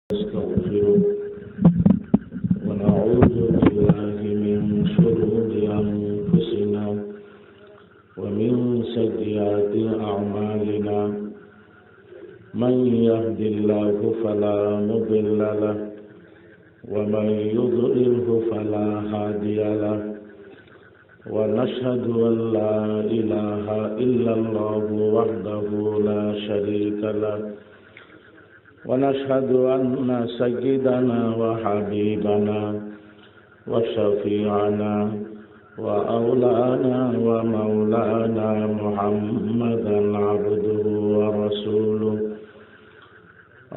نستغفره ونعوذ بالله من شرور أنفسنا ومن سيئات أعمالنا من يهد الله فلا مضل له ومن يضلله فلا هادي له ونشهد أن لا إله إلا الله وحده لا شريك له ونشهد أن سيدنا وحبيبنا وشفيعنا وأولانا ومولانا محمدا عبده ورسوله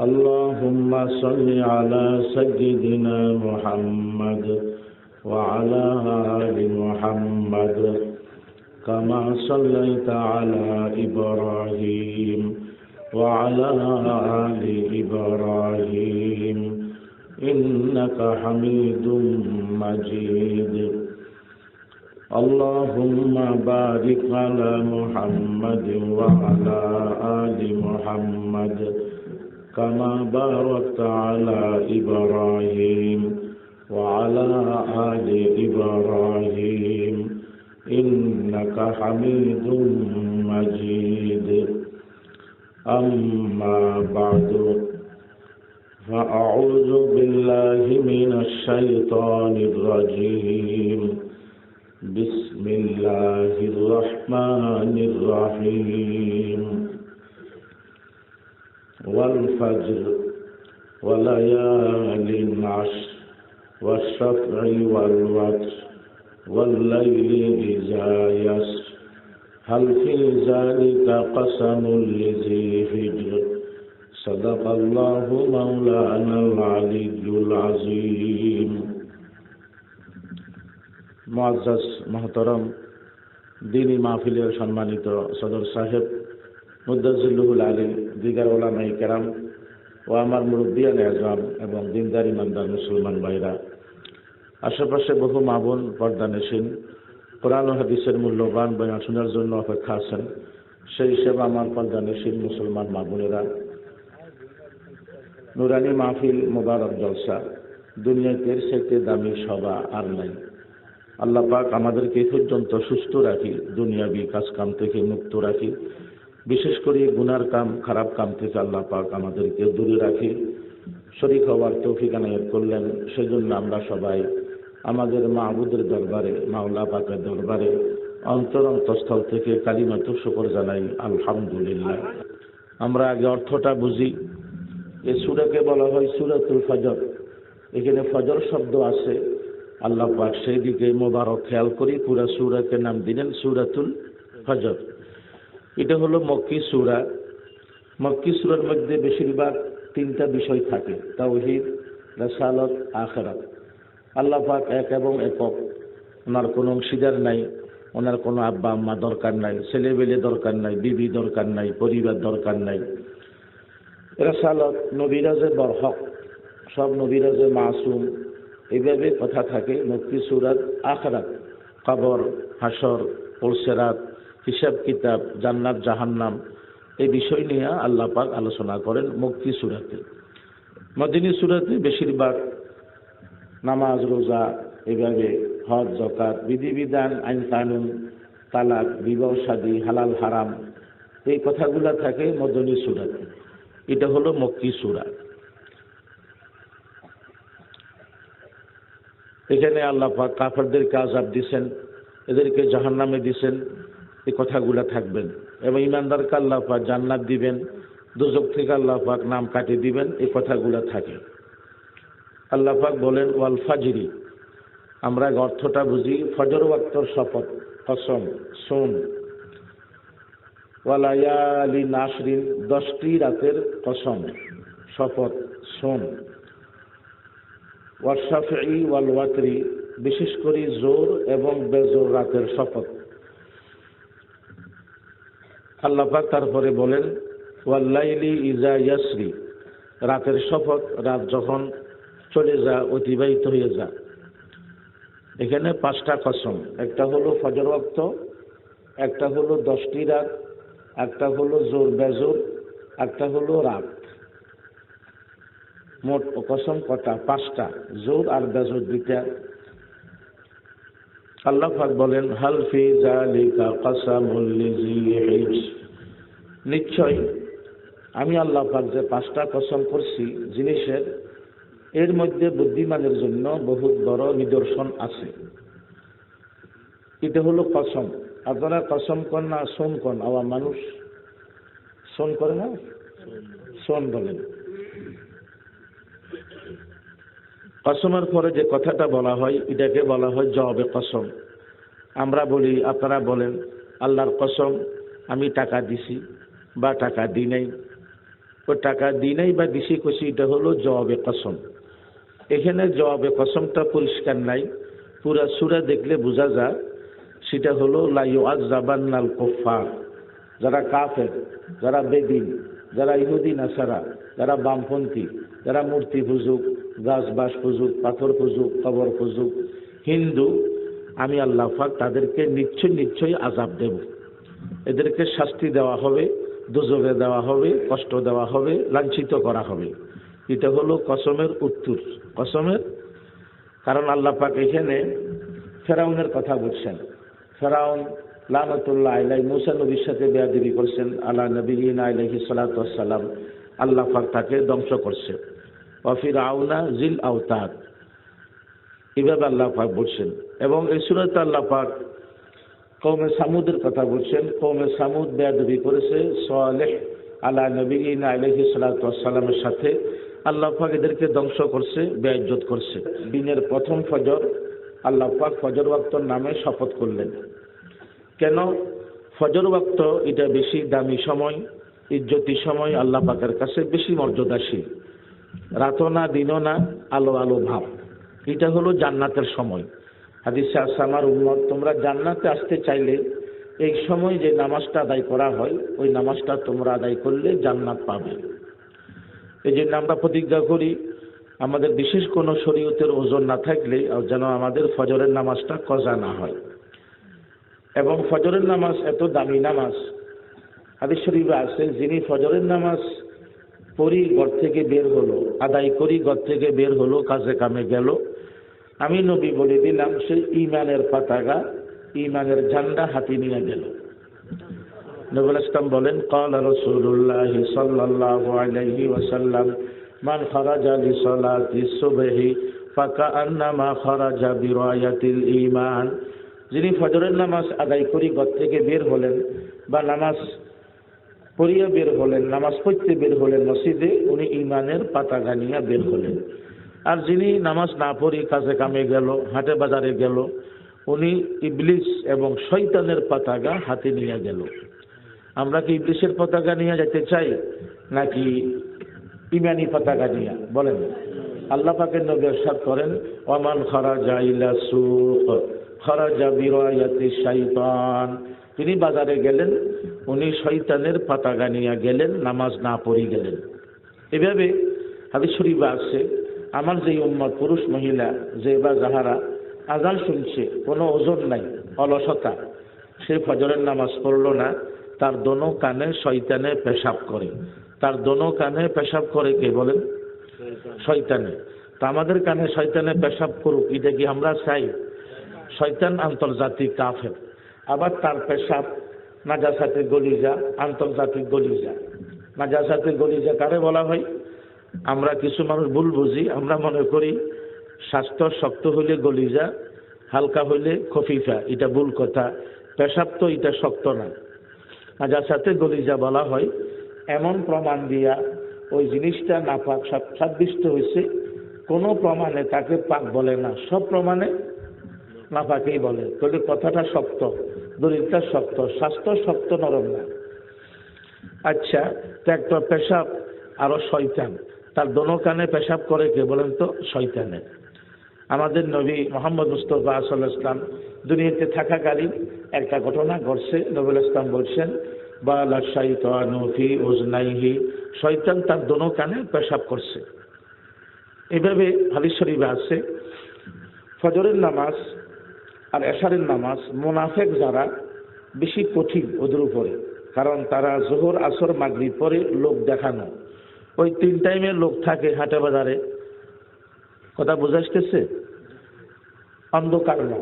اللهم صل على سيدنا محمد وعلى آل محمد كما صليت على إبراهيم وعلى آل إبراهيم إنك حميد مجيد اللهم بارك على محمد وعلى آل محمد كما باركت على إبراهيم وعلى آل إبراهيم إنك حميد مجيد أما بعد فأعوذ بالله من الشيطان الرجيم بسم الله الرحمن الرحيم والفجر وليال عشر والشفع والوتر والليل إذا يسر هل في ذلك قسم لذي حجر صدق الله مولانا العلي العظيم মুআজ্জাজ মুহতারাম দ্বীনি মাহফিলের সম্মানিত সদর সাহেব মুদ্দাজিল্লুহুল আলী দিগার ওলামায়ে কেরাম ও আমার মুরব্বিয়ানে আজম এবং দিনদার ইমানদার মুসলমান ভাইরা, আশেপাশে বহু মা বোন পর্দানশীন কোরআন ও হাদিসের মূল্যবান বয়ান শোনার জন্য অপেক্ষা আছেন, সেই হিসেবে আমার পর্দানশীন মুসলমান মা বোনেরা, নুরানি মাহফিল মোবারক জলসা দুনিয়াতে চাইতে দামি সভা আর নাই। আল্লাহ পাক আমাদেরকে এই পর্যন্ত সুস্থ রাখি, দুনিয়াবি কাজ কাম থেকে মুক্ত রাখি, বিশেষ করে গুনার কাম খারাপ কাম থেকে আল্লাহ পাক আমাদেরকে দূরে রাখি, শরীক হওয়ার তৌফিক আনায়াত করলেন। সেজন্য আমরা সবাই আমাদের মাহবুদের দরবারে, মাওলা পাকের দরবারে অন্তরস্থল থেকে কালিমাত শুকর জানাই, আলহামদুলিল্লাহ। আমরা আগে অর্থটা বুঝি। এই সূরাকে বলা হয় সূরাতুল ফজর। এখানে ফজর শব্দ আছে, আল্লাহ পাক সেই দিকে মোবারক খেয়াল করি পুরা সূরাকে নাম দিলেন সূরাতুল ফজর। এটা হলো মক্কি সূরা। মক্কি সূরার মধ্যে বেশিরভাগ তিনটা বিষয় থাকে: তাওহীদ, রিসালাত, আখিরাত। আল্লাহ পাক এক এবং একক, ওনার কোনো অংশীদার নাই, ওনার কোনো আব্বা আম্মা দরকার নাই, ছেলেবেলে দরকার নাই, বিবি দরকার নাই, পরিবার দরকার নাই। রিসালাত, নবীরা যে বরহক, সব নবীরা যে মাসুম, এইভাবে কথা থাকে মক্কি সূরার। আখিরাত, কবর, হাসর, পুলসিরাত, হিসাব কিতাব, জান্নাত জাহান্নাম, এই বিষয় নিয়ে আল্লাহ পাক আলোচনা করেন মক্কি সূরাতে। মদিনী সূরাতে বেশিরভাগ নামাজ, রোজা, এভাবে হজ, যাকাত, বিধিবিধান, আইন কানুন, তালাক, বিবাহ শাদী, হালাল হারাম, এই কথাগুলা থাকে মদিনী সূরাতে। এটা হলো মক্কি সূরা। এখানে আল্লাহ পাক কাফেরদেরকে আযাব দিবেন, এদেরকে জাহান্নামে দিবেন, এই কথাগুলা থাকবেন। এবং ঈমানদারকে আল্লাহ পাক জান্নাত দিবেন, দোজখ থেকে আল্লাহ পাক নাম কাটিয়ে দিবেন, এই কথাগুলা থাকে। আল্লাহ পাক বলেন ওয়াল ফাজরি। আমরা অর্থটা বুঝি। ফজর ওয়াক্তর শপথ, কসম, সোম। ওয়ালায়ালি নাশরিন, 10টি রাতের কসম, শপথ, সোম। ওয়াশাফি ওয়াল ওয়াতরি, বিশেষ করে জোর এবং বেজোর রাতের শপথ। আল্লাহ পাক তারপরে বলেন ওয়াল্লাইলি ইজা ইয়াসরি, রাতের শপথ, রাত যখন চলে যা, অতিবাহিত হয়ে যা। এখানে 5টা কসম। একটা হলো ফজর ওয়াক্ত, একটা হলো 10টি রাত, একটা হলো জোর বেজোর, একটা হলো রাত। মোট কসম কটা? 5টা, জোর আর বেজোর 2টা। আল্লাহ পাক বলেন হাল ফি যালিকা কাসামুল লিজি হিজ, নিশ্চয় আমি আল্লাহ পাক যে 5টা কসম করছি জিনিসের, এর মধ্যে বুদ্ধিমানের জন্য বহুত বড় নিদর্শন আছে। এটা হলো কসম। আপনারা কসম কর না সোন কন? আবার মানুষ সোন করে না, সোন বলেন। কসমের পরে যে কথাটা বলা হয় এটাকে বলা হয় জবাবে কসম। আমরা বলি, আপনারা বলেন আল্লাহর কসম আমি টাকা দিছি বা টাকা দিই নাই, ও টাকা দিই নাই বা দিছি কষি, এটা হলো জবাবে কসম। এখানে জবাবে কসমটা পরিষ্কার নাই, পুরা সূরা দেখলে বোঝা যায় সেটা হলো লা ইউআযাবান্নাল কুফার, যারা কাফের, যারা বেদিন, যারা ইহুদি নাসারা, যারা বামপন্থী, যারা মূর্তি পূজক, গাছ বাস পূজক, পাথর পূজক, কবর পূজক, হিন্দু, আমি আল্লাহ পাক তাদেরকে নিশ্চয়ই আযাব দেব। এদেরকে শাস্তি দেওয়া হবে, দোজখে দেওয়া হবে, কষ্ট দেওয়া হবে, লাঞ্ছিত করা হবে। এটা হলো কসমের উত্তর। কসমের কারণ আল্লাহ পাক এখানে ফেরাউনের কথা বলছেন। ফেরাউন লানাতুল্লাহ আলাইহি মুসা নবীর সাথে বেয়াদবি করছেন, আলা নবিয়িনা আলাইহিস সালাতু ওয়াস সালাম, আল্লাহ পাক তাকে ধ্বংস করছে। ওয়া ফিরআউনা জিল আওতাদ, এভাবে আল্লাহ পাক বলছেন। এবং এই সূরাতে আল্লাহ পাক কওমে সামুদের কথা বলছেন। কওমে সামুদ বেয়াদবি করেছে সালেহ আলা নবিয়িনা আলাইহিস সালাতু ওয়াস সালামের সাথে, আল্লাহ পাক এদেরকে ধ্বংস করছে, বেইজ্জত করছে। দিনের প্রথম ফজর আল্লাহ পাক ফজর ওয়াক্তর নামে শপথ করলেন। কেন? ফজর ওয়াক্ত এটা বেশি দামি সময়, ইজ্জতি সময়, আল্লাহ পাকের কাছে বেশি মর্যাদাশীল। রাতও না দিনও না, আলো আলো ভাব। এটা হলো জান্নাতের সময়। হাদিসে আছে আমার উম্মত তোমরা জান্নাতে আসতে চাইলে এই সময় যে নামাজটা আদায় করা হয় ওই নামাজটা তোমরা আদায় করলে জান্নাত পাবে। এই জন্য আমরা প্রতিজ্ঞা করি আমাদের বিশেষ কোনো শরীয়তের ওজন না থাকলে যেন আমাদের ফজরের নামাজটা কজা না হয়। এবং ফজরের নামাজ এত দামি নামাজ, হাদিস শরীফে আছে যিনি ফজরের নামাজ পড়ি ঘর থেকে বের হলো, আদায় করি ঘর থেকে বের হলো, কাজে কামে গেল, আমি নবী বলে দিলাম সে ঈমানের পতাকা, ঈমানের ঝান্ডা হাতে নিয়ে গেল। নবী ইসলাম বলেন ক্বালা রাসূলুল্লাহ সাল্লাল্লাহু আলাইহি ওয়াসাল্লাম মান খারাজা লিসালাতি সুবহি ফাকান্নামা খারাজা বিরায়াতিল ঈমান, যিনি ফজরের নামাজ আদায় করি ঘর থেকে বের হলেন বা নামাজ পড়িয়া বের হলেন, নামাজ পড়তে বের হলেন মসজিদে, উনি ঈমানের পতাকা নিয়ে বের হলেন। আর যিনি নামাজ না পড়ি কাজে কামে গেল, হাটে বাজারে গেল, উনি ইবলিস এবং শয়তানের পতাকা হাতে নিয়ে গেল। আমরা কি ইবলিসের পতাকা নিয়ে যেতে চাই নাকি ঈমানি পতাকা নিয়ে? বলেন। আল্লাহ পাকের নবী ইরশাদ করেন ওয়ামান খারাজা ইলা সুক খারাজা বিরায়াতি শাইতান, তিনি বাজারে গেলেন, উনি শয়তানের পতাকা নিয়ে গেলেন, নামাজ না পড়ি গেলেন। এভাবে হাদিস শরীফে আছে আমার যে উম্মত পুরুষ মহিলা যে বা যাহারা আজান শুনছে, কোনো ওজন নাই, অলসতা, সে ফজরের নামাজ পড়লো না, তার দোনো কানে শয়তানে পেশাব করে। তার দোনো কানে পেশাব করে কে বলেন? শয়তানে। তা আমাদের কানে শয়তানে পেশাব করুক, এটা কি আমরা চাই? শয়তান আন্তর্জাতিক কাফের, আবার তার পেশাব নাজাসাতে গলিজা, আন্তর্জাতিক গলিজা। নাজাসাতে গলিজা কারে বলা হয়? আমরা কিছু মানুষ ভুল বুঝি, আমরা মনে করি স্বাস্থ্য শক্ত হইলে গলিজা, হালকা হইলে খফিফা, এটা ভুল কথা। পেশাব তো এটা শক্ত না। নাজাসাতে গলিজা বলা হয় এমন প্রমাণ দিয়া ওই জিনিসটা নাপাক সাব্যস্ত হয়েছে, কোনো প্রমাণে তাকে পাক বলে না, সব প্রমাণে নাপাকেই বলে। তাহলে কথাটা শক্ত, দলিলটা শক্ত, স্বাস্থ্য শক্ত, নরম না। আচ্ছা, তো একটা পেশাব আরো শয়তান, তার দোনো কানে পেশাব করে কে বলেন তো? শয়তানে। আমাদের নবী মুহাম্মদ মুস্তাফা সাল্লাল্লাহু আলাইহি ওয়াসাল্লাম দুনিয়াতে থাকাকালীন একটা ঘটনা ঘটছে। নবী ইসলাম বলছেন বালা শাইতানু ফি উজনাইহি, শয়তান তার দোনো কানে পেশাব করছে। এভাবে হাদিস শরীফে আছে ফজরের নামাজ আর এশারের নামাজ মুনাফিক যারা বেশি কঠিন ওদের উপরে, কারণ তারা যোহর আসর মাগরিব পরে লোক দেখানো, ওই 3 টাইমে লোক থাকে হাটে বাজারে, কথা বোঝা আসতেছে? অন্ধকার না।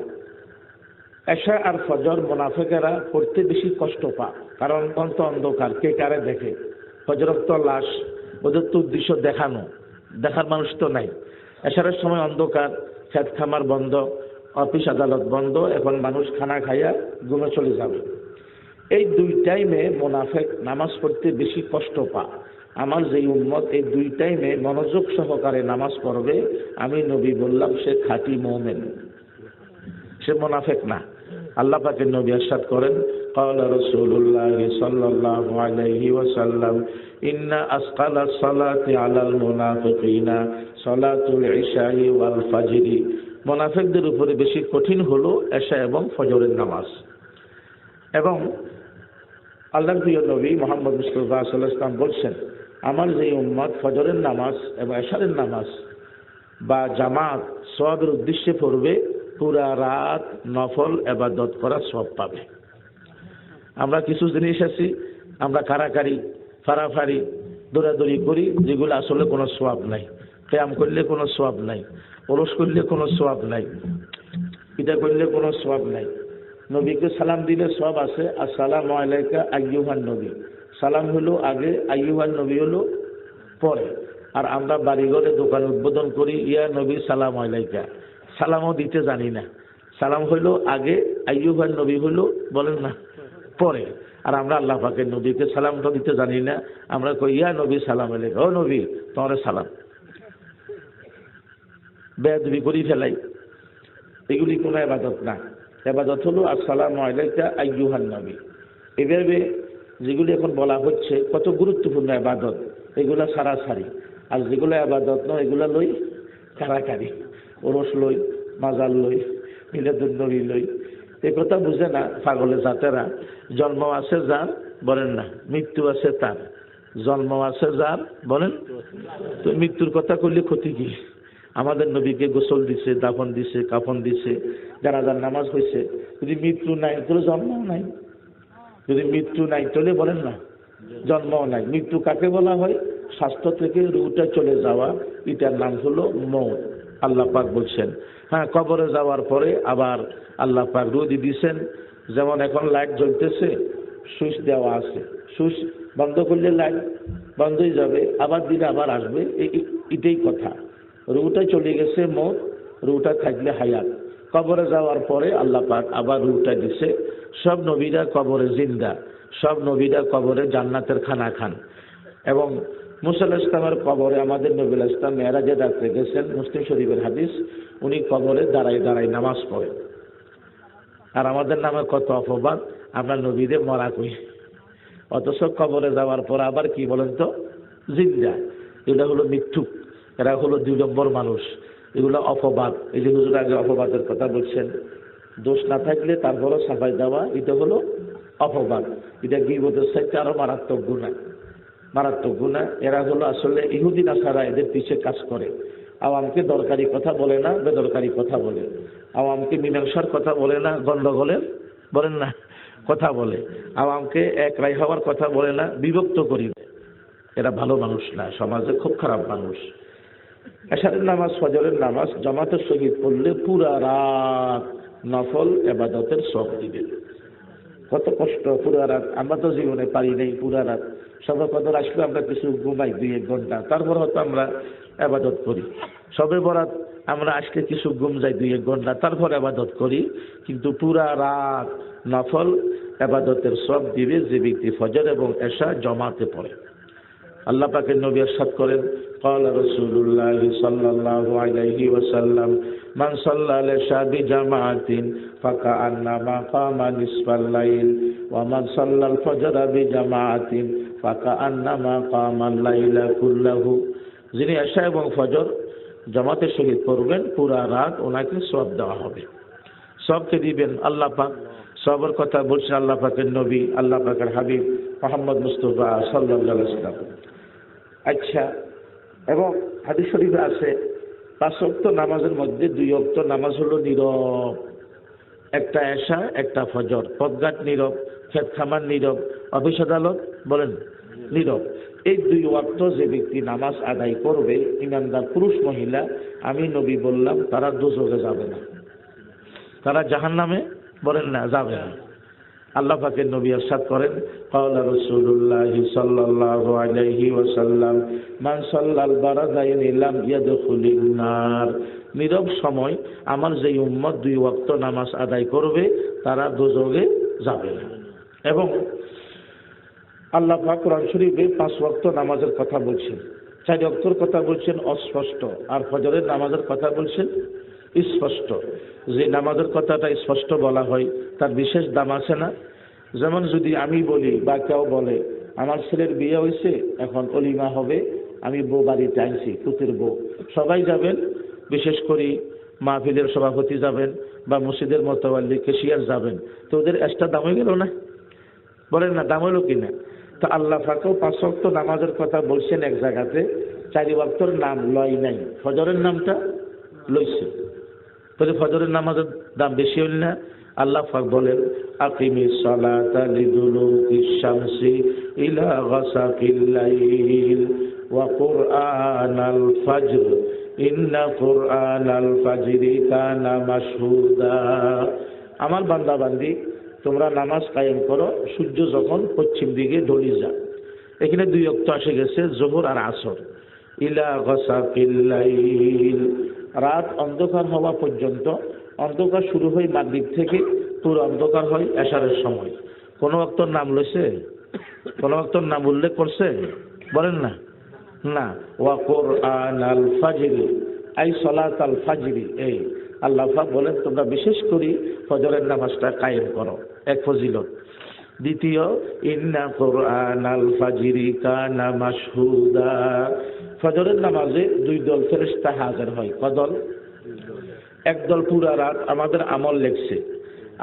এশা আর ফজর মুনাফিকেরা পড়তে বেশি কষ্ট পায়, কারণ অন্ত অন্ধকার, কে কারে দেখে। ফজরের তো লাশ, ওদের তো উদ্দেশ্য দেখানো, দেখার মানুষ তো নাই। এশারের সময় অন্ধকার, খেত খামার বন্ধ, অফিস আদালত বন্ধ, এখন মানুষ খানা খাইয়া ঘুমে চলে যাবে। এই 2 টাইমে মুনাফিক নামাজ পড়তে বেশি কষ্ট পায়। আমার যে উম্মত এই 2 টাইমে মনোযোগ সহকারে নামাজ পড়বে, আমি নবী বললাম সে খাঁটি মুমিন, সে মুনাফিক না। আল্লাহ পাকের নবী ইরশাদ করেন, قال رسول الله صلى الله عليه وسلم إن أثقل الصلاة على المنافقين صلاة العشاء والفجر। মুনাফিকদের উপরে বেশি কঠিন হলো এশা এবং ফজরের নামাজ। এবং আল্লাহর প্রিয় নবী মুহাম্মদ মুস্তাফা সাল্লাল্লাহু আলাইহি ওয়াসাল্লাম বলছেন, আমার যে উম্মত ফজরের নামাজ এবং এশারের নামাজ বা জামাত সওয়াবের উদ্দেশ্যে পড়বে, পুরা রাত নফল ইবাদত করার সওয়াব পাবে। আমরা কিছু জিনিস আছি, আমরা কারাকারি ফারাফারি দৌড়াদৌড়ি করি, যেগুলো আসলে কোনো সওয়াব নাই। কিয়াম করলে কোনো সওয়াব নাই, ওরস করলে কোনো সওয়াব নাই, এটা করলে কোনো সওয়াব নাই। নবীকে সালাম দিলে সওয়াব আছে, আসসালামু আলাইকা আইয়ুহান নবী। সালাম হলো আগে, আইয়ুহান নবী হলো পরে। আর আমরা বাড়িঘরে দোকান উদ্বোধন করি, ইয়া নবী সালাম আলাইকা, সালামও দিতে জানি না। সালাম হইলো আগে, আইয়ুহান নবী হইলো বলেন না পরে। আর আমরা আল্লাহ পাকের নবীকে সালামটা দিতে জানি না, আমরা কই ইয়া নবী সালাম আলাইকা, ও নবী তোমার সালাম। বেয়াদবি করি ফেলাই, এগুলি কোনো ইবাদত না। ইবাদত হলো আসসালামু আলাইকা আইয়ুহান নবী। এভাবে যেগুলি এখন বলা হচ্ছে কত গুরুত্বপূর্ণ ইবাদত, এগুলা সারাসারি। আর যেগুলো ইবাদত নয় এগুলা লই কারাকারি, ওরস লই, মাজার লই, মিলাদুন নবী লই। এ কথা বুঝে না পাগলে জাতেরা। জন্ম আছে যার, বলেন না, মৃত্যু আছে তার। জন্ম আছে যার, বলেন, তো মৃত্যুর কথা কইলে ক্ষতি কি? আমাদের নবীকে গোসল দিছে, দাফন দিছে, কাফন দিছে, জানাজার নামাজ হয়েছে। যদি মৃত্যু নাই তাহলে জন্মও নাই, যদি মৃত্যু নাই তাহলে বলেন না জন্মও নাই। মৃত্যু কাকে বলা হয়? স্বাস্থ্য থেকে রুহটা চলে যাওয়া, এটার নাম হলো মওত। আল্লাহ পাক বলছেন, হ্যাঁ, কবরে যাওয়ার পরে আবার আল্লাহ পাক রুহ দিয়েছেন। যেমন এখন লাইট জ্বলতেছে, সুইচ দেওয়া আছে, সুইচ বন্ধ করলে লাইট বন্ধ হয়ে যাবে, আবার দিলে আবার আসবে। এটাই কথা। রুহটা চলে গেছে মওত, রুহটা থাকলে হায়াত। কবরে যাওয়ার পরে আল্লাহ পাক আবার রুহটা দিছে। সব নবীরা কবরে জিন্দা, সব নবীরা কবরে জান্নাতের খানা খান। এবং মুসা আলাইহিস সালামের কবরে আমাদের নবী আলাইহিস সালাম মেরাজের রাত্রে গেছেন, মুসলিম শরীফের হাদিস। উনি কবরে দাঁড়ায় দাঁড়ায় নামাজ পড়েন। আর আমাদের নামে কত অপবাদ, আমরা নবীদের মরা কই, অথচ কবরে যাওয়ার পর আবার কি বলেন তো, জিন্দা। এটা হলো মিথ্যুক, এরা হলো 2 নম্বর মানুষ, এগুলো অপবাদ। এই যে হুজুর আগে অপবাদের কথা বলছেন, দোষ না থাকলে তারপরও সাফাই দেওয়া, এটা হলো অপবাদ। এটা গীবতের চাইতে আরো মারাত্মক গুনাহ, মারাত্মক গুনাহ। এরা হলো আসলে ইহুদি নাসারা, এদের পিছে কাজ করে। আওয়ামকে দরকারি কথা বলে না, বেদরকারি কথা বলে। আওয়ামকে মীমাংসার কথা বলে না, গন্ডগোলের, বলেন না, কথা বলে। আওয়ামকে এক রায় হওয়ার কথা বলে না, বিভক্ত করি। এরা ভালো মানুষ না, সমাজে খুব খারাপ মানুষ। এশারের নামাজ, ফজরের নামাজ জামাতের সহিত পড়লে পুরা রাত নফল ইবাদতের সওয়াব দিবে। কত কষ্ট পুরা রাত, আমরা তো জীবনে পারি নাই পুরা রাত। সবে কদর আসলে আমরা কিছু ঘুমাই 2-1 ঘন্টা, তারপর হয়তো আমরা ইবাদত করি। সবে বরাত আমরা আসলে কিছু ঘুম যাই 2-1 ঘন্টা, তারপর ইবাদত করি। কিন্তু পুরা রাত নফল ইবাদতের সওয়াব দিবে যে ব্যক্তি ফজর এবং এশা জামাতে পড়ে। আল্লাহ পাকের নবী ইরশাদ করেন, قال رسول الله صلى الله عليه وسلم من صلى العشاء بجماعة فكأنما قام نصف الليل ومن صلى الفجر بجماعة فكأنما قام الليل كله। যিনি এশা এবং ফজর জামাতের সহিত পড়বেন, পুরা রাত ওনাকে সওয়াব দেওয়া হবে। সবকে দিবেন আল্লাহ পাক। সবার কথা বলছেন আল্লাহ পাকের নবী, আল্লাহ পাকের হাবিব মুহাম্মদ মুস্তাফা সাল্লাল্লাহু আলাইহি ওয়াসাল্লাম। আচ্ছা, এবং হাদিস শরীফে আছে 5 ওয়াক্ত নামাজের মধ্যে 2 ওয়াক্ত নামাজ হলো নীরব। একটা এশা, একটা ফজর। পথঘাট নীরব, ক্ষেত খামার নীরব, অফিস আদালত বলেন নীরব। এই 2 ওয়াক্ত যে ব্যক্তি নামাজ আদায় করবে, ইমানদার পুরুষ মহিলা, আমি নবী বললাম তারা দোজখে যাবে না, তারা জাহান্নামে বলেন না যাবে না। আল্লাহ পাকের নবী ইরশাদ করেন, ক্বালা রাসূলুল্লাহ সাল্লাল্লাহু আলাইহি ওয়াসাল্লাম মান সাল্লাল বারাদাইনি লাম ইয়াদখুলিন নার। নীরব সময় আমার যে উম্মত 2 ওয়াক্ত নামাজ আদায় করবে তারা দোজখে যাবে না। এবং আল্লাহ পাক কোরআন শরীফে 5 ওয়াক্ত নামাজের কথা বলছেন, 4 ওয়াক্তের কথা বলছেন অস্পষ্ট, আর ফজরের নামাজের কথা বলছেন স্পষ্ট। যে নামাজের কথাটা স্পষ্ট বলা হয় তার বিশেষ দাম আছে না? যেমন যদি আমি বলি বা কেউ বলে আমার ছেলের বিয়ে হয়েছে, এখন অলিমা হবে, আমি বউ বাড়িতে আনছি, পুতের বউ, সবাই যাবেন, বিশেষ করে মাহফিলের সভাপতি যাবেন বা মসজিদের মোতাওয়াল্লি কেশিয়ার যাবেন, তো ওদের এক্সট্রা দাম হয়ে গেল না? বলেন না, দাম হলো কিনা? তো আল্লাহ পাকও 5 ওয়াক্ত নামাজের কথা বলছেন এক জায়গাতে, 4 ওয়াক্তর নাম লয় নাই, ফজরের নামটা লইছে। তাহলে ফজরের নামাজের দাম বেশি হল না? আল্লাহ পাক বলেন, আকিমিস সালাতা লিদুলুকিশ শামসি ইলা গাসাকিল লাইল ওয়া কুরআনাল ফাজর ইন্না কুরআনাল ফাজরি কানা মাশহুদা। আমার বান্দা বান্দি, তোমরা নামাজ কায়েম করো সূর্য যখন পশ্চিম দিকে ঢলে যায়। এখানে 2 ওয়াক্ত আসে গেছে, যোহর আর আসর। ইলা গাসাকিল লাইল, রাত অন্ধকার হওয়া পর্যন্ত, অন্ধকার শুরু হয় মাগরিব থেকে, পুরো অন্ধকার হয় এশারের সময়। কোন ওয়াক্তর নাম লইছে? কোন ওয়াক্তর নাম উল্লেখ করছে? বলেন না, না। ওয়া কুরআনাল ফাজরি আই সালাতাল ফাজরি, এই আল্লাহ পাক বলেন তোমরা বিশেষ করে ফজরের নামাজটা কায়েম করো, এক ফজিলত। দ্বিতীয়, ইন্না কুরআনাল ফাজরি কানা মাশহুদা, ফজরের নামাজে 2 দল ফেরেশতা হাজির হয়। কদল? এক দল পুরা রাত আমাদের আমল লিখছে,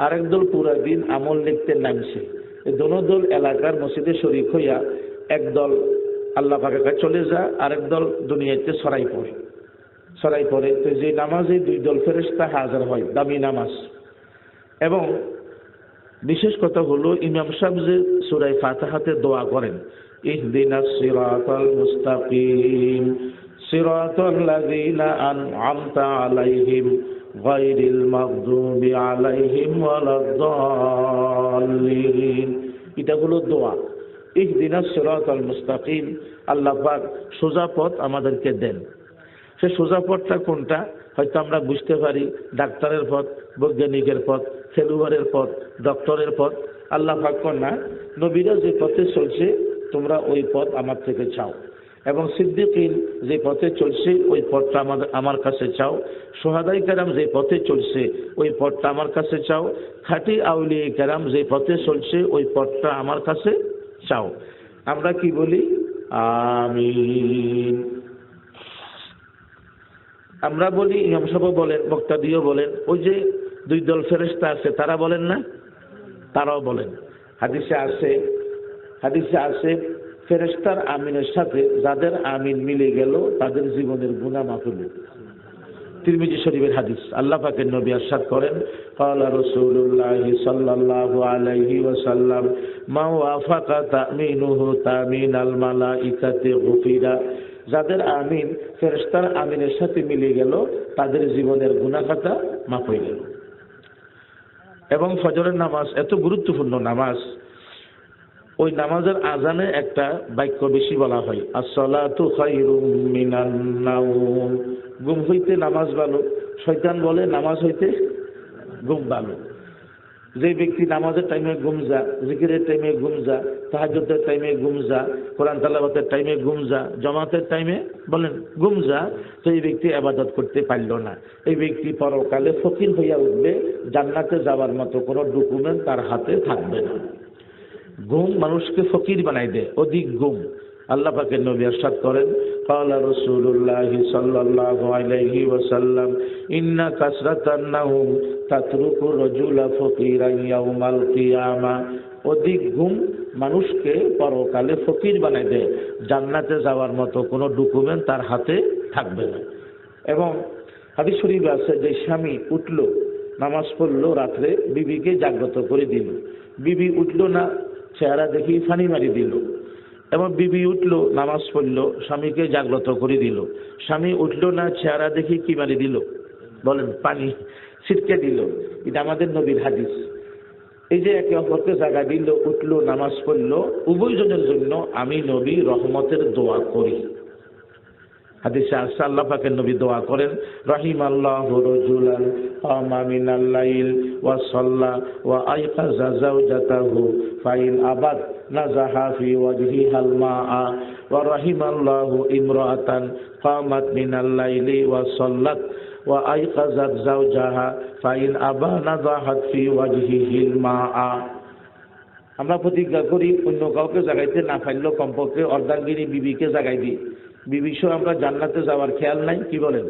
আর এক দল পুরা দিন আমল লিখতে নামছে। এই দোনো দল এলাকার মসজিদে শরীক হইয়া এক দল আল্লাহ পাকের কাছে চলে যায়, আর এক দল দুনিয়াতে ছড়াই পড়ে। তো যে নামাজে 2 দল ফেরেশতা হাজির হয়, দামি নামাজ। এবং বিশেষ কথা হলো ইমাম সাহেব যে সূরা ফাতিহাতে দোয়া করেন, ইহদিনাস সিরাতাল মুস্তাকিম সিরাতাল লাযিনা আন'আমতা আলাইহিম গায়রিল মাগদুবি আলাইহিম ওয়ালাদ-দাল্লিন। এটা হলো দোয়া, ইহদিনাস সিরাতাল মুস্তাকিম, আল্লাহ পাক সোজা পথ আমাদেরকে দেন। সে সোজা পথটা কোনটা? হয়তো আমরা বুঝতে পারি ডাক্তারের পথ, বৈজ্ঞানিকের পথ, খেলোয়াড়ের পথ, ডক্টরের পথ। আল্লাহ পাক না, নবীরা যে পথে চলছে তোমরা ওই পথ আমার থেকে চাও, এবং সিদ্দিকিন যে পথে চলছে ওই পথটা আমার কাছে চাও, শুহাদায়ে কেরাম যে পথে চলছে ওই পথটা আমার কাছে চাও, খাঁটি আউলিয়া কেরাম যে পথে চলছে ওই পথটা আমার কাছে চাও। আমরা কি বলি? আমিন। আমরা বলি, ইমাম সাহেব বলেন, বক্তা দিয়েও বলেন, ওই যে 2 দল ফেরেশতা আছে তারা বলেন না? তারাও বলেন। হাদিসে আছে ফেরেশতার আমিনের সাথে যাদের আমিন মিলে গেল তাদের জীবনের গুনাহ মাফ হলো। তিরমিজি শরীফের হাদিস। আল্লাহ পাকের নবী ইরশাদ করেন, ক্বালা রাসূলুল্লাহ সাল্লাল্লাহু আলাইহি ওয়াসাল্লাম মা ওয়াফাকা তামিনুহু তামিনাল মালাইকাতি গুফিরা। যাদের আমিন ফেরেশতার আমিনের সাথে মিলে গেল তাদের জীবনের গুনাহ খাতা মাফ হয়ে গেল। এবং ফজরের নামাজ এত গুরুত্বপূর্ণ নামাজ, ওই নামাজের আজানে একটা বাক্য বেশি বলা হয়, আসসালাতু খায়রুম মিনান নাওম। ঘুম হইতে নামাজ ভালো। শয়তান বলে নামাজ হইতে ঘুম ভালো। যে ব্যক্তি নামাজের টাইমে ঘুম যা, জিকিরের টাইমে ঘুম যা, তাহাজ্জুদের টাইমে ঘুম যা, কোরআন তেলাওয়াতের টাইমে ঘুম যা, জামাতের টাইমে বলেন ঘুম যা, তো এই ব্যক্তি ইবাদত করতে পারল না। এই ব্যক্তি পরকালে ফকির হইয়া উঠবে, জান্নাতে যাওয়ার মতো কোনো ডকুমেন্ট তার হাতে থাকবে না। ঘুম মানুষকে ফকির বানাই দেয়, অধিক ঘুম। আল্লাহ পাকের নবী ইরশাদ করেন, ক্বালা রাসূলুল্লাহ সাল্লাল্লাহু আলাইহি ওয়াসাল্লাম ইন্না কাসরাতান নাওম তাতরুকু রাজুলা ফকিরান ইয়াউমাল কিয়ামা। অধিক ঘুম মানুষকে পরকালে ফকির বানাই দেয়, জান্নাতে যাওয়ার মতো কোনো ডকুমেন্ট তার হাতে থাকবে না। এবং হাদিস শরীফে আছে যে স্বামী উঠল, নামাজ পড়লো, রাত্রে বিবিকে জাগ্রত করে দিল, বিবি উঠল না, চেহারা দেখি ফানি মারি দিল। এবং বিবি উঠলো, নামাজ পড়লো, স্বামীকে জাগ্রত করে দিল। স্বামী উঠলো না, চেহারা দেখি কি মারি দিল, বলেন, পানি ছিটকে দিল। এটা আমাদের নবীর হাদিস। এই যে একে অপরকে জাগা দিল, উঠলো, নামাজ পড়লো, উভয়জনের জন্য আমি নবী রহমতের দোয়া করি। হাদিসে আসছে আল্লাহ পাকের নবী দোয়া করেন, রাহিমাল্লাহু রাজুলান কামা মিনাল লাইল ওয়া সাল্লা ওয়া আইকাযা যাওজাতাহু ফাইন আবাদ নাযাহা ফি ওয়াজহিহাল মাআ ওয়া রাহিমাল্লাহু ইমরাআতান কামাত মিনাল লাইলি ওয়া সাল্লাত ওয়া আইকাযাত যাওজাহা ফাইন আবা নাযাহাত ফি ওয়াজহিহিল মাআ। আমরা প্রতিজ্ঞা করি অন্য কাউকে জাগাইতে না পারলেও কমপক্ষে অর্ধাঙ্গিনী বিবিকে জাগাই দিই। বিবি সহ আমরা জান্নাতে যাওয়ার খেয়াল নাই, কি বলেন?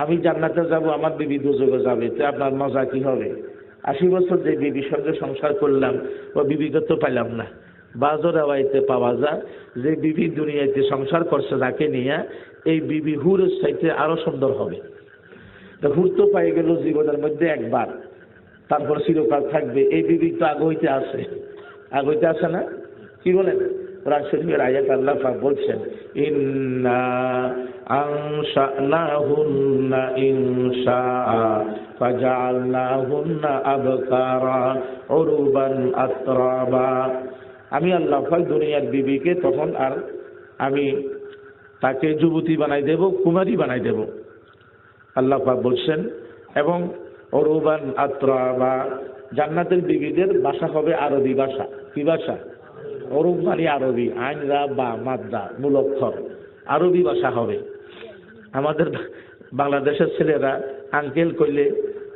আমি জান্নাতে যাব, আমার বিবি দুযোগে যাবে, তো আপনার মজা কি হবে? 80 বছর যে বিবির সঙ্গে সংসার করলাম, ও বিবিকে তো পাইলাম না। বাজর আওয়াইতে পাওয়া যায় যে বিবি দুনিয়াতে সংসার করছে যাকে নিয়ে, এই বিবি হুরের চাইতে আরো সুন্দর হবে। তো হুর তো পাই গেল জীবনের মধ্যে একবার, তারপর চিরকাল থাকবে। এই বিবি তো আগ হইতে আসে, আগ হইতে আসে না, কি বলেন? কোরআন শরীফের আয়াত আল্লাহ পাক বলছেন, ইন্না আনশানাহুন্না ইনশাআ ফাজআলনাহুন্না আবকারা উরুবান আতরাবা। আমি আল্লাহ পাক দুনিয়ার বিবিকে তখন আর আমি তাকে যুবতী বানাই দেব, কুমারী বানাই দেব, আল্লাহ পাক বলছেন। এবং উরুবান আতরাবা, জান্নাতের বিবিদের ভাষা হবে আরবি ভাষা। কি ভাষা? অরুব মানে আরবি, আইন রা বা মাদ্দা মূল অক্ষর, আরবি ভাষা হবে। আমাদের বাংলাদেশের ছেলেরা আঙ্কেল কইলে,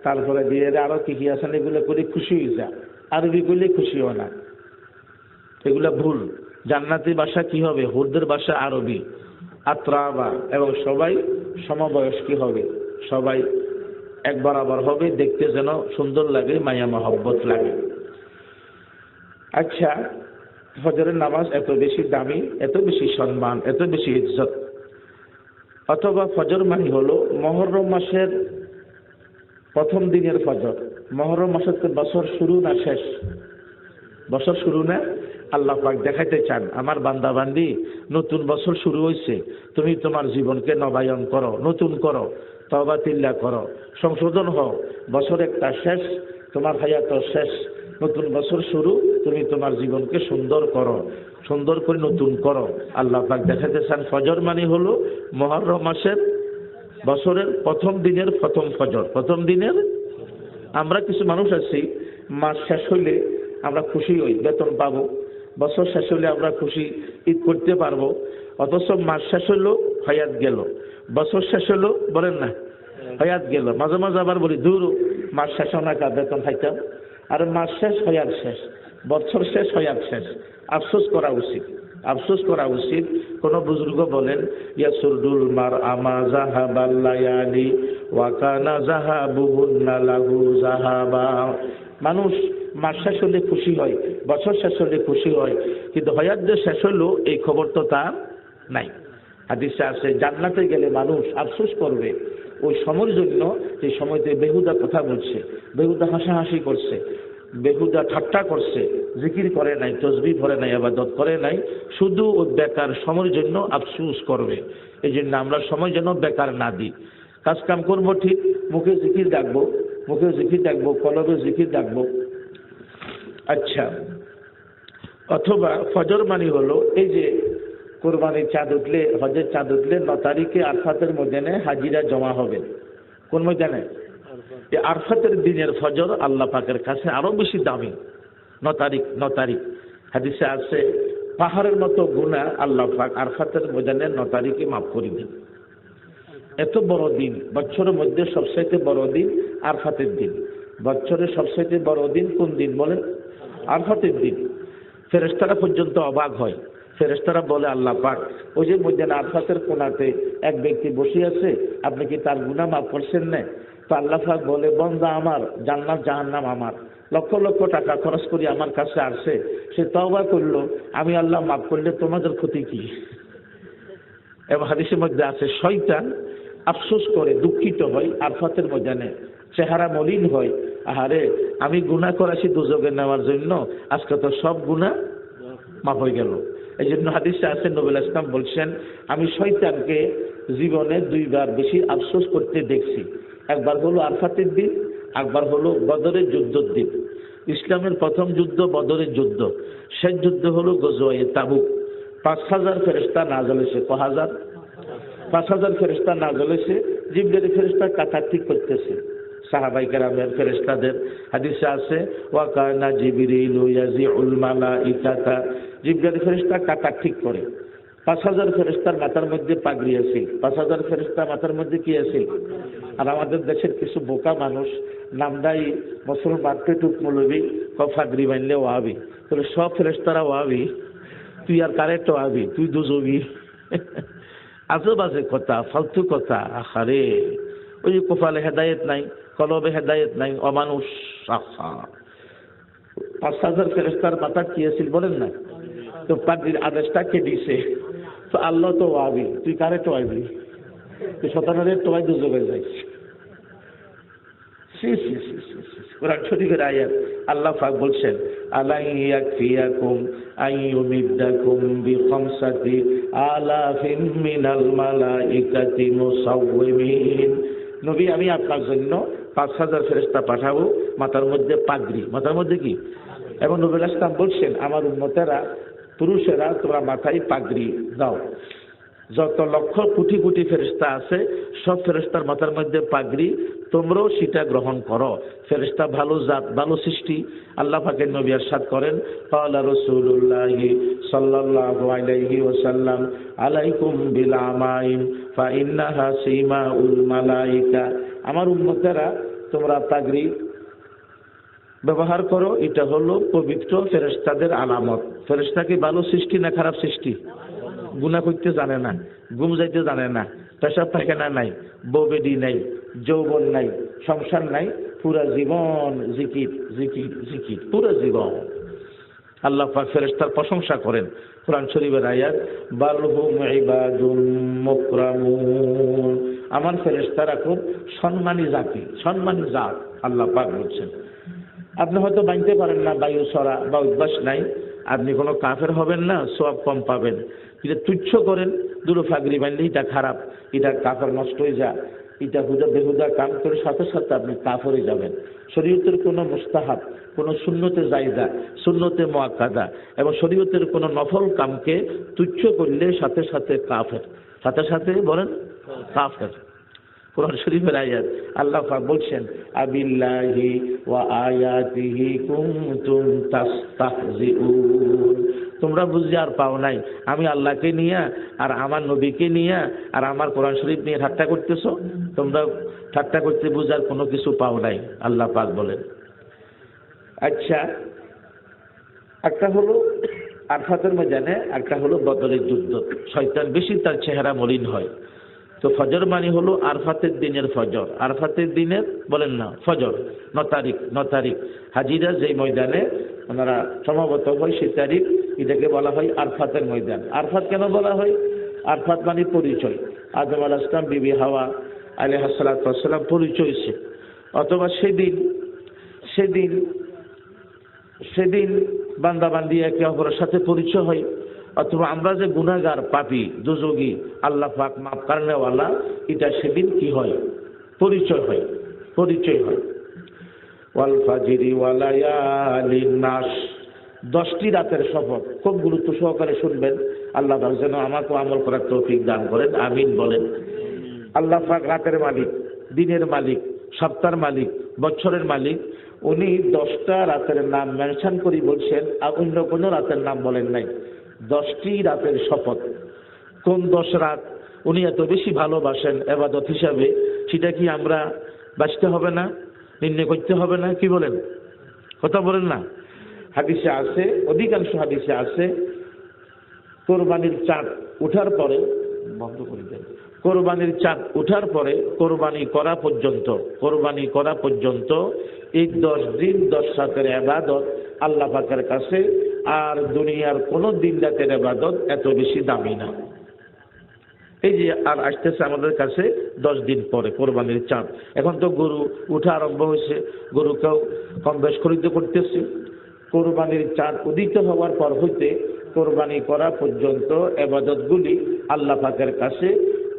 তারপরে দিয়ে আরো কি কি আছেন, এগুলো করে খুশি হয়ে যায়, আরবি করলে খুশি হয় না, এগুলা ভুল। জান্নাতি ভাষা কি হবে? হুরদের ভাষা আরবি, আত্রাবা, এবং সবাই সমবয়স্কী হবে, সবাই এক বরাবর হবে, দেখতে যেন সুন্দর লাগে, মায়া মহব্বত লাগে। আচ্ছা, ফজরের নামাজ এত বেশি দামি, এত বেশি সম্মান, এত বেশি ইজ্জত, অথবা ফজর মানে হলো মুহররম মাসের প্রথম দিনের ফজর। মুহররম মাসের তো বছর শুরু না শেষ? বছর শুরু না? আল্লাহ পাক দেখাইতে চান, আমার বান্দা বান্দি, নতুন বছর শুরু হয়েছে, তুমি তোমার জীবনকে নবায়ন করো, নতুন করো, তওবা তিল্লা করো, সংশোধন হও। বছর একটা শেষ, তোমার হায়াত শেষ, নতুন বছর শুরু, তুমি তোমার জীবনকে সুন্দর করো, সুন্দর করে নতুন করো। আল্লাহ পাক দেখাতে চান ফজর মানে হলো মুহররম মাসের বছরের প্রথম দিনের প্রথম ফজর, প্রথম দিনের। আমরা কিছু মানুষ আছি, মাস শেষ হইলে আমরা খুশি হই, বেতন পাবো, বছর শেষ হলে আমরা খুশি, ঈদ করতে পারবো, অথচ মাস শেষ হলো হায়াত গেল, বছর শেষ হলো, বলেন না, হায়াত গেল। মাঝে মাঝে আবার বলি, দূর মাস শেষ না কা বেতন খাইতাম, আর মাস শেষ হায়াত শেষ, বছর শেষ হায়াত শেষ। আফসোস করা উচিত, আফসোস করা উচিত। কোন বুজুর্গ বলেন, ইয়াসুরদুল মার আমা জাহাবাল লায়ালি ওয়া কানা জাহাবুহুন্না লাহু জাহাবা। মানুষ মাস শেষ হলে খুশি হয়, বছর শেষ হলে খুশি হয়, কিন্তু হায়াত যে শেষ হলো এই খবর তো তার নাই। হাদিসে আছে, জান্নাতে গেলে মানুষ আফসোস করবে ওই সময়ের জন্য, যে সময়তে বেহুদা কথা বলছে, বেহুদা হাসাহাসি করছে, বেহুদা ঠাট্টা করছে, জিকির করে নাই, তসবিহ পড়ে নাই, ইবাদত করে নাই, শুধু ও বেকার সময়ের জন্য আফসোস করবে। এই জন্য আমরা সময় যেন বেকার না দিই, কাজ কাম করবো ঠিক, মুখে জিকির ডাকবো, মুখে জিকির ডাকবো, কলবে জিকির ডাকবো। আচ্ছা, অথবা ফজর মানে হলো এই যে কোরবানির চাঁদ উঠলে, হজের চাঁদ উঠলে 9 তারিখে আরফাতের ময়দানে হাজিরা জমা হবে। কোন ময়দানে? এই আরফাতের দিনের ফজর আল্লাহ পাকের কাছে আরো বেশি দামি। 9 তারিখ হাদিসে আছে, পাহাড়ের মতো গুনাহ আল্লাহ পাক আরফাতের ময়দানে 9 তারিখে মাফ করে দেন। এত বড় দিন, বছরের মধ্যে সবচাইতে বড় দিন আরফাতের দিন। বছরের সবচাইতে বড় দিন কোন দিন বলেন? আরফাতের দিন। ফেরেশতারা পর্যন্ত অবাক হয়, ফেরেশতারা বলে, আল্লাহ পাক, ওই যে ময়দানে আরফাতের কোণাতে এক ব্যক্তি বসে আছে, আপনি কি তার গুনাহ মাফ করছেন না? তো আল্লাহ পাক বলে, বান্দা আমার, জান্নাত জাহান্নাম আমার, লক্ষ লক্ষ টাকা খরচ করে আমার কাছে আসছে, সে তওবা করলো, আমি আল্লাহ মাফ করলে তোমাদের ক্ষতি কি? এবং হাদিসের মধ্যে আছে, শয়তান আফসোস করে, দুঃখিত হয় আরফাতের ময়দানে, চেহারা মলিন হয়, আহারে আমি গুনাহ করেছি দুজকে নেওয়ার জন্য, আজকে তো সব গুনাহ মাফ হয়ে গেল। এই জন্য হাদিসে আছে নবী ইসলাম বলছেন, আমি শয়তানকে জীবনে দুইবার বেশি আফসোস করতে দেখছি। একবার হলো আরফাতের দিন, একবার হলো বদরের যুদ্ধের দিন। ইসলামের প্রথম যুদ্ধ বদরের যুদ্ধ, শেষ যুদ্ধ হলো গজওয়ায়ে তাবুক। 5000 ফেরেশতা নাযিল হয়েছে। ক হাজার? 5000 ফেরেশতা নাযিল হয়েছে। জিবরাইল ফেরেশতা কাঁথা ঠিক করতেছে সাহাবায়ে কেরামের ফেরেশতাদের। হাদিসে আছে ওয়া কানা জিবরিলু ইয়াজিউল মালাইকাতা, জিবরাইল ফেরেশতা কাঁথা ঠিক করে। 5000 ফেরেশতার মাথার মধ্যে পাগড়ি আছে। 5000 ফেরেশতার মাথার মধ্যে কি আছে? আর আমাদের দেশের কিছু বোকা মানুষ নামদাই মুসলমান পেটুক মৌলবী পাগড়ি বানলে ওয়াহাবি। তাহলে সব ফেরেশতারা ওয়াহাবি, তুই আর কারেক্ট ওয়াহাবি, তুই দুজবি। আজব আজে কথা, ফালতু কথা। আহারে, ওই যে কপালে হেদায়েত নাই, কলবে হেদায়েত নাই, অমানুষ। 5000 ফেরেশতার মাথা কি আছিল বলেন না? তো পাগড়ির আদেশটা কে দিছে? তো আল্লাহ তো ওয়াহাবি, তুই কারেক্ট ওয়াহাবি, তুই শতানের তোয়াই দুজবে যাইস। কোরআন শরীফের আয়াত, আল্লাহ পাক বলছেন আলা ইয়াকফিয়াকুম আইয়ুমিদ্দাকুম বিখামসাতি আলাফিন মিনাল মালাইকাতি মুসাওয়িমিন। নবী, আমি আপনার জন্য 5000 ফেরেশতা পাঠাবো, মাথার মধ্যে পাগড়ি। মাথার মধ্যে কি? এবং নবী ইসলাম বলছেন, আমার উম্মতেরা, পুরুষেরা, তোমরা মাথায় পাগড়ি দাও। যত লক্ষ কোটি কোটি ফেরেশতা আছে, সব ফেরেশতার মাথার মধ্যে পাগড়ি, তোমরাও সেটা গ্রহণ করো। ফেরেশতা ভালো জাত, ভালো সৃষ্টি। আল্লাহ পাকের নবী ইরশাদ করেন, ক্বালা রাসূলুল্লাহ সাল্লাল্লাহু আলাইহি ওয়াসাল্লাম আলাইকুম বিল আমাইম ফা ইন্নাহা সিমাউল মালাইকা। আমার উম্মতেরা, তোমরা পাগড়ি ব্যবহার করো, এটা হলো পবিত্র ফেরেশতাদের আলামত। ফেরেশতা কি ভালো সৃষ্টি না খারাপ সৃষ্টি? গুনাহ করতে জানে না, ঘুম যাইতে জানে না, পেশাব পায়খানা নাই, বউ বেডি নাই, যৌবন নাই, সংসার নাই, পুরা জীবন জিকির জিকির জিকির, পুরা জীবন। আল্লাহ পাক ফেরেশতার প্রশংসা করেন। কোরআন শরীফের আয়াত, বাল হুম ইবাদুন মুকরামুন। আমার ফেরেশতারা খুব সম্মানী জাতি, সম্মানী জাত। আল্লাহ পাক বলছেন, আপনি হয়তো মানতে পারেন না, বায়ু সরা বা অভ্যাস নাই, আপনি কোনো কাফের হবেন না, সওয়াব কম পাবেন। এটা তুচ্ছ করেন, দুটো ফাগরি বানলে এটা খারাপ, এটা কাফের নষ্ট হয়ে যায়, এটা হুদা বেহুদা কাম করে সাথে সাথে আপনি কাফেরে যাবেন। শরীয়তের কোনো মুস্তাহাব, কোনো সুন্নতে জায়েজা, সুন্নতে মুআক্কাদা এবং শরীয়তের কোনো নফল কামকে তুচ্ছ করলে সাথে সাথে কাফের, সাথে সাথে বলেন কাফের। কোরআন শরীফের আয়াত, আল্লাহ পাক বলছেন, আবিল্লাহি ওয়া আয়াতিহি কুনতুম তাস্তাহজিউন। তোমরা বুঝি আর পাও নাই, আমি আল্লাহকে নিয়ে আর আমার নবীকে নিয়ে আর আমার কোরআন শরীফ নিয়ে ঠাট্টা করতেছো। তোমরা ঠাট্টা করতে বুঝার কোনো কিছু পাও নাই, আল্লাহ পাক বলেন। আচ্ছা, একটা হলো আরফাতের ময়দানে, একটা হলো বদরের যুদ্ধ। শয়তান বেশি তার চেহারা মলিন হয়। তো ফজর মানে হলো আরফাতের দিনের ফজর। আরফাতের দিনের বলেন না ফজর, 9 তারিখ হাজিরা যেই ময়দানে ওনারা সমাবেত হয়, সেই তারিখ, এটাকে বলা হয় আরফাতের ময়দান। আরফাত কেন বলা হয়? আরফাত মানে পরিচয়। আদম আলাইহিস সালাম, বিবি হাওয়া আলাইহিস সালাম পরিচয় সে। অথবা সেদিন বান্দাবান্দি একে অপরের সাথে পরিচয় হয়। অথবা আমরা যে গুনাহগার, পাপী, দুজগী, আল্লাহ পাক মাফ করনেওয়ালা, এটা সেদিন কি হয়? পরিচয় হয়, পরিচয় হয়। ওয়াল ফাজরি ওয়া লায়ালিন নাস, 10টি রাতের শপথ। খুব গুরুত্ব সহকারে শুনবেন। আল্লাহ পাক যেন আমাকে আমল করার তৌফিক দান করেন, আমিন বলেন। আল্লাহ পাক রাতের মালিক, দিনের মালিক, সপ্তাহের মালিক, বছরের মালিক। উনি 10টা রাতের নাম মেনশন করে বলছেন, আর অন্য কোনো রাতের নাম বলেন নাই। 10টি রাতের শপথ। কোন 10 রাত উনি এত বেশি ভালোবাসেন ইবাদত হিসাবে, সেটা কি আমরা বাঁচতে হবে না, নির্ণয় করতে হবে না? কি বলেন? কথা বলেন না। হাদিসে আছে, অধিকাংশ হাদিসে আছে, কোরবানির চাঁদ উঠার পরে, বন্ধ করে দেন, কোরবানির চাঁদ উঠার পরে কোরবানি করা পর্যন্ত এই 10 দিন 10 রাতের ইবাদত আল্লাহ পাকের কাছে আর দুনিয়ার কোন দিন রাতের ইবাদত এত বেশি দামি না। এই যে আর আসতেছে আমাদের কাছে 10 দিন পরে কোরবানির চাঁদ। এখন তো গরু উঠা আরম্ভ হয়েছে, গরুকেও কম বেশ খরিদ করতেছে। কোরবানির চাঁদ উদিত হওয়ার পর হইতে কোরবানি করা পর্যন্ত ইবাদতগুলি আল্লাহ পাকের কাছে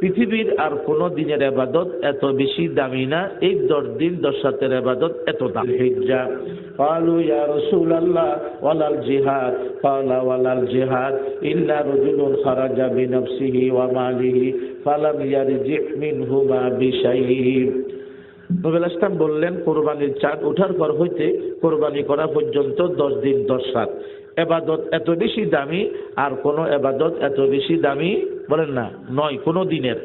পৃথিবীর আর কোন দিনের ইবাদত এত বেশি দামি না। এই 10 দিন 10 রাতের ইবাদত এত দামি। হিজ্জা ক্বালু ইয়া রাসূলুল্লাহ ওয়ালাল জিহাদ ক্বালা ওয়ালাল জিহাদ ইল্লা রাজুলুন খারাজা বিনাফসিহি ওয়া মালিহি ফালাম ইয়ারজি মিনহুমা বিশাইইন। নবী ইসলাম বললেন, কোরবানির চাঁদ ওঠার পর হইতে কোরবানি করা পর্যন্ত 10 দিন 10 রাত ইবাদত এত বেশি দামি আর কোন ইবাদত এত বেশি দামি বলেন না নয় কোন দিনের।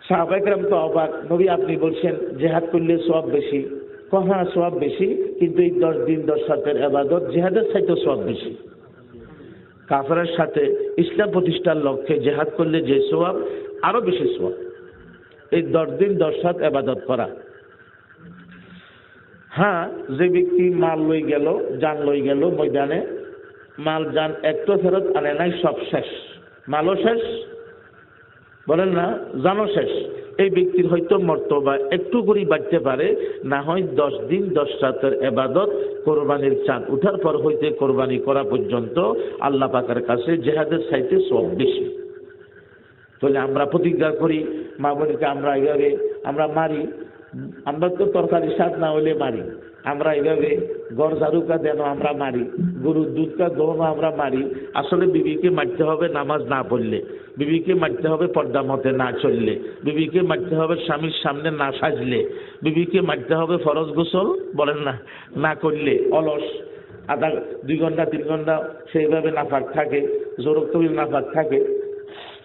সাহাবায়ে কেরাম তো অবাক, নবী আপনি বলছেন জিহাদ করলে সওয়াব বেশি। হ্যাঁ সওয়াব বেশি, কিন্তু এই 10 দিন 10 রাতের ইবাদত জিহাদের চাইতে সওয়াব বেশি। কাফেরের সাথে ইসলাম প্রতিষ্ঠার লক্ষ্যে জিহাদ করলে যে সওয়াব আরো বেশি সওয়াব এই 10 দিন 10 রাত ইবাদত করা। হ্যাঁ, যে ব্যক্তি মাল লই গেল, জান লই গেল ময়দানে, মাল জান একটু ফেরত আনে নাই, সব শেষ, মালও শেষ বলেন না, জানও শেষ, এই ব্যক্তির হয়তো মর্তবা একটু করে বাড়তে পারে, না হয় 10 দিন 10 রাতের ইবাদত কোরবানির চাঁদ উঠার পর হইতে কোরবানি করা পর্যন্ত আল্লাহ পাকের কাছে জিহাদের চাইতে সওয়াব বেশি। তাহলে আমরা প্রতিজ্ঞা করি, মা বোনকে আমরা এইভাবে আমরা মারি, আমরা তো তরকারি স্বাদ না হলে মারি, আমরা এইভাবে গড় ঝাড়ুকা দেন আমরা মারি, গরুর দুধকা দোনো আমরা মারি। আসলে বিবিকে মারতে হবে নামাজ না পড়লে, বিবিকে মারতে হবে পর্দা মতে না চললে, বিবিকে মারতে হবে স্বামীর সামনে না সাজলে, বিবিকে মারতে হবে ফরজ গোসল বলেন না না করলে, অলস আধা 2 ঘন্টা 3 ঘন্টা সেইভাবে নাফাক থাকে, জোরক্তবিল নাফাক থাকে,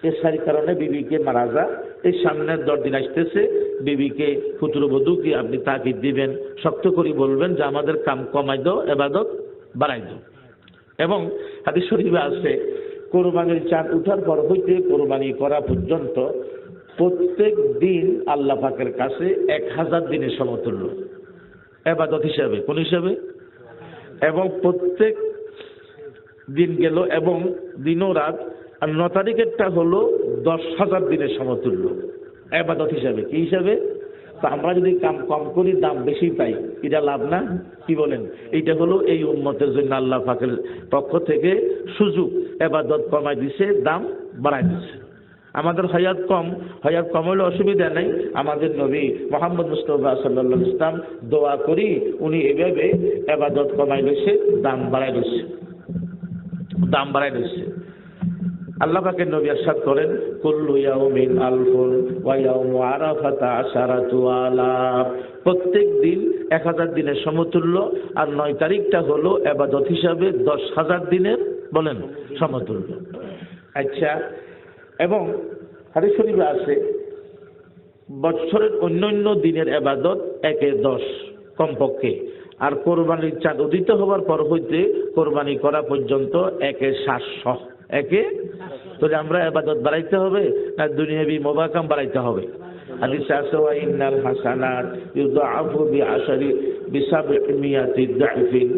এর সারি কারণে বিবিকে মারা যায়। এই সামনের 10 দিন আসতেছে, বিবিকে পুত্রবধূকে আপনি তাকিদ দিবেন, শক্ত করে বলবেন যে আমাদের কাম কমাই দাও, ইবাদত বাড়াই দাও। এবং হাদিস শরীফে আছে, কোরবানির চাঁদ উঠার পর হইতে কোরবানি করা পর্যন্ত প্রত্যেক দিন আল্লাহ পাকের কাছে 1000 দিনের সমতুল্য ইবাদত হিসাবে। কোন হিসাবে? এবং প্রত্যেক দিন গেল এবং দিন ও রাত, আর 9 তারিখেরটা হলো 10,000 দিনের সমতুল্য ইবাদত হিসাবে। কি হিসাবে? তো আমরা যদি কাম কম করি দাম বেশি পাই, এটা লাভ না? কি বলেন? এইটা হলো এই উম্মতের জন্য আল্লাহ পাকের পক্ষ থেকে সুযোগ, ইবাদত কমাই দিছে, দাম বাড়াই দিছে। আমাদের হায়াত কম হলে অসুবিধা নাই। আমাদের নবী মুহাম্মদ মুস্তাফা সাল্লাল্লাহু আলাইহি ওয়াসাল্লাম দোয়া করি, উনি এভাবে ইবাদত কমাই দিছে, দাম বাড়াই দিছে। আল্লাহ পাকের নবী ইরশাদ করেন, কুল্লু ইয়াউমিন আলফুন ওয়া ইয়াউমু আরাফাতা আশারাতু আলাফ। প্রত্যেক দিন 1000 দিনের সমতুল্য, আর 9 তারিখটা হলো ইবাদত হিসাবে 10,000 দিনের বলেন সমতুল্য। আচ্ছা, এবং হাদিস শরীফে আছে বছরের অন্যান্য দিনের ইবাদত 1-10 কমপক্ষে, আর কোরবানির চাঁদ উদিত হবার পর হইতে কোরবানি করা পর্যন্ত 1-700 তাহলে আমরা ইবাদত বাড়াইতে হবে না দুনিয়াবি মোবাকাম বাড়াইতে হবে? হাদিসে আছে, ওয়া ইন্নাল হাসানাত ইউদাআফু বিসাবমিয়াতি দাইফিন।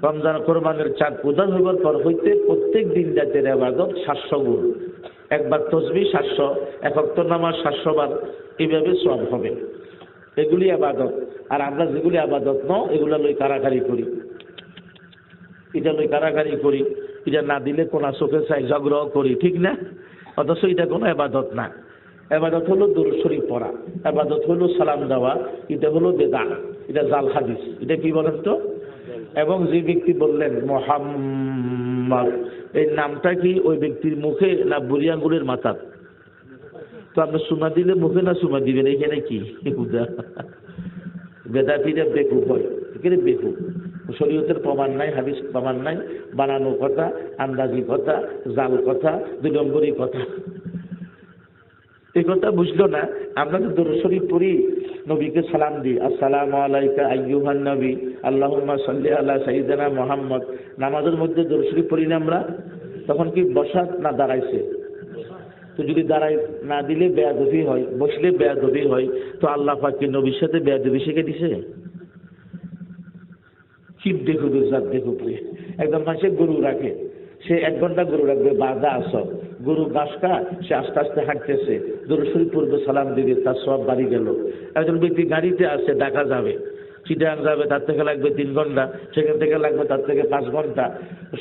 রমজান কোরবানির চাঁদ উদয় হবার পর হইতে প্রত্যেক দিন রাতের ইবাদত 700 গুণ। একবার তাসবিহ 700, এক ওয়াক্ত নামাজ 700 বার, এইভাবে সওয়াব হবে। এগুলি ইবাদত। আর আমরা যেগুলি ইবাদত নয় এগুলা লই কারাকারি করি, এটা না দিলে কোনা চোখে চাই ঝগড়া করি, ঠিক না? অথচ এটা কোনো ইবাদত না। ইবাদত হলো দুরূদ শরীফ পড়া, ইবাদত হলো সালাম দেওয়া, এটা হলো বেদাত, এটা জাল হাদিস। এটা কি বলেন তো? এবং যে ব্যক্তি বললেন মুহাম্মদ, এই নামটা কি ওই ব্যক্তির মুখে না বুড়ি আঙ্গুলের মাথা? তো আপনি সুমা দিলে মুখে না সুমা দিবেন, এখানে কি বেদাতিরা বেকুব হয়, এখানে বেকুব। শরীয়তের প্রমাণ নাই, হাদিস প্রমাণ নাই, বানানো কথা, আন্দাজি কথা, জাল কথা, 2 নম্বরই কথা। এই কথা বুঝলো না। আমরা তো দরুদ শরীফ পড়ি, নবীকে সালাম দিই, আসসালামু আলাইকা আইয়ুহান নবী আল্লাহুম্মা সাল্লি আলা সাইয়্যিদিনা মুহাম্মদ। নামাজের মধ্যে দরুদ শরীফ পড়ি না আমরা? তখন কি বসা না দাঁড়াইছে? তো যদি দাঁড়াই না দিলে বেয়াদবি হয়, বসলে বেয়াদবি হয়, তো আল্লাহ পাক কি নবীর সাথে বেয়াদবি শিখে দিছে? কি দেখো দুজাত দেখো, একদম মানুষের গরু রাখে, সে 1 ঘন্টা গরু রাখবে, বাধা আস গরু ঘাসটা, সে আস্তে আস্তে হাঁটতেছে, দরুদ শরীফ পড়বে, সালাম দিবে, তার সওয়াব বাড়ি গেল। একজন ব্যক্তি গাড়িতে আসে, ঢাকা যাবে, চিটাগাং যাবে তার থেকে লাগবে 3 ঘন্টা, সেখান থেকে লাগবে তার থেকে 5 ঘন্টা।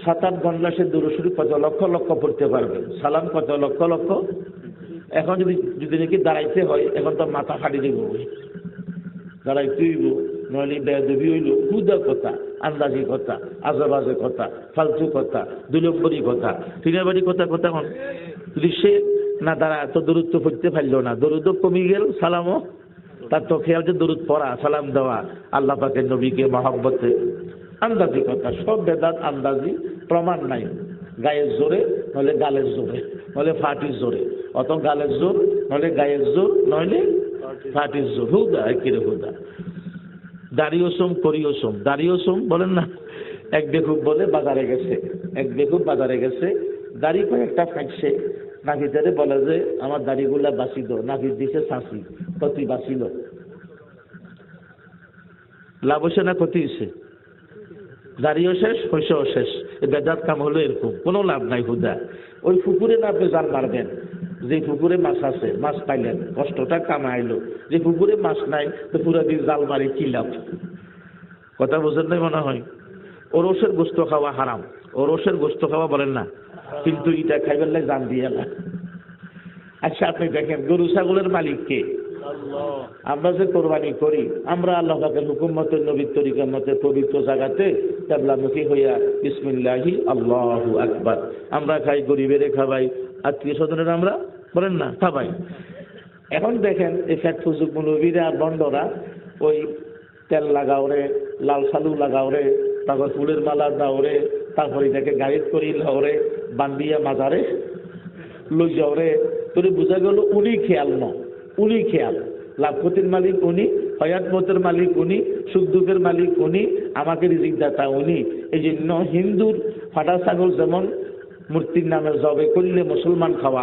7-8 ঘন্টা সে দুরূদ শরীফ কত লক্ষ লক্ষ পড়তে পারবে, সালাম কত লক্ষ লক্ষ। এখন যদি নাকি দাঁড়াইতে হয়, এখন তো মাথা ফাটি দিব, দাঁড়াইতে হইব, নইলে বেয়াদবি হইল, হুদা কথা, আন্দাজি কথা, আজেবাজে কথা, ফালতু কথা, 2 নম্বরই কথা, 3 নম্বরই কথা। এখন যদি সে না দাঁড়া তো দরুদ তো পড়তে পারলো না, দরুদও কমে গেল, সালামও তার তো খেয়াল যে দরুদ পড়া, সালাম দেওয়া, আল্লাহ পাকের নবীকে মহব্বতে, আন্দাজি কথা, সব বেদাত আন্দাজি, প্রমাণ নাই। গায়ের জোরে নইলে গালের জোরে, নইলে ফাটির জোরে, অত গালের জোর নইলে গায়ের জোর, নইলে ফাটির জোর, হুদা একেরে হুদা। দাড়িও সোম করিও সোম, দাড়িও সোম বলেন না। এক বেকুব বলে বাজারে গেছে, এক বেকুব বাজারে গেছে, দাড়ি কয়েকটা ফাঁকছে, নাফিদারে বলে যে আমার দাড়িগুলা বাঁচিল, নাফিদ দিছে শাঁসি, কতি বাঁচিল, লাভ হয়েছে না ক্ষতি হয়েছে? দাড়িও শেষ, পয়সাও শেষ। বেদাত কাম হলো এরকম, কোনো লাভ নাই হুদা। ওই পুকুরে না আপনি জাল মারবেন, যে পুকুরে মাছ আছে, মাছ পাইলেন, কষ্টটা কামাইলো। যে পুকুরে মাছ নাই, তো পুরো দিন জাল মারি কি লাভ? কথা বোঝেন নাই মনে হয়। ওরসের গোস্ত খাওয়া হারাম, ওরসের গোস্ত খাওয়া বলেন না, কিন্তু এটা খাইবেন না জান দিয়ে না। আচ্ছা আপনি দেখেন গরু ছাগলের মালিক কে? আমরা যে কোরবানি করি, আমরা আল্লাহ পাকের হুকুম মতে, নবীর তরিকার মতে পবিত্র জায়গাতে কিবলামুখী হইয়া বিসমিল্লাহি আল্লাহু আকবার আমরা খাই, গরিবেরে খাওয়াই, আত্মীয় স্বজনের আমরা বলেন না খাওয়াই। এখন দেখেন এই ফ্যাট ফুজুক মুলবিরা আর বন্ডরা ওই তেল লাগাও রে, লাল সালু লাগাও রে, তারপর ফুলের মালা দাও রে, তারপরে এটাকে গাড়িত করি লাও রে, বান্দিয়া মাজারে লই যাও রে। তোরে বোঝা গেল উনি খেয়াল ন, উনি খেয়াল, লাভ ক্ষতির মালিক উনি, হয়াত মতের মালিক উনি, সুখ দুঃখের মালিক উনি, আমাকে রিজিক দাতা উনি। এই জন্য হিন্দুর ফাটা ছাগল যেমন মূর্তির নামে জবে করলে মুসলমান খাওয়া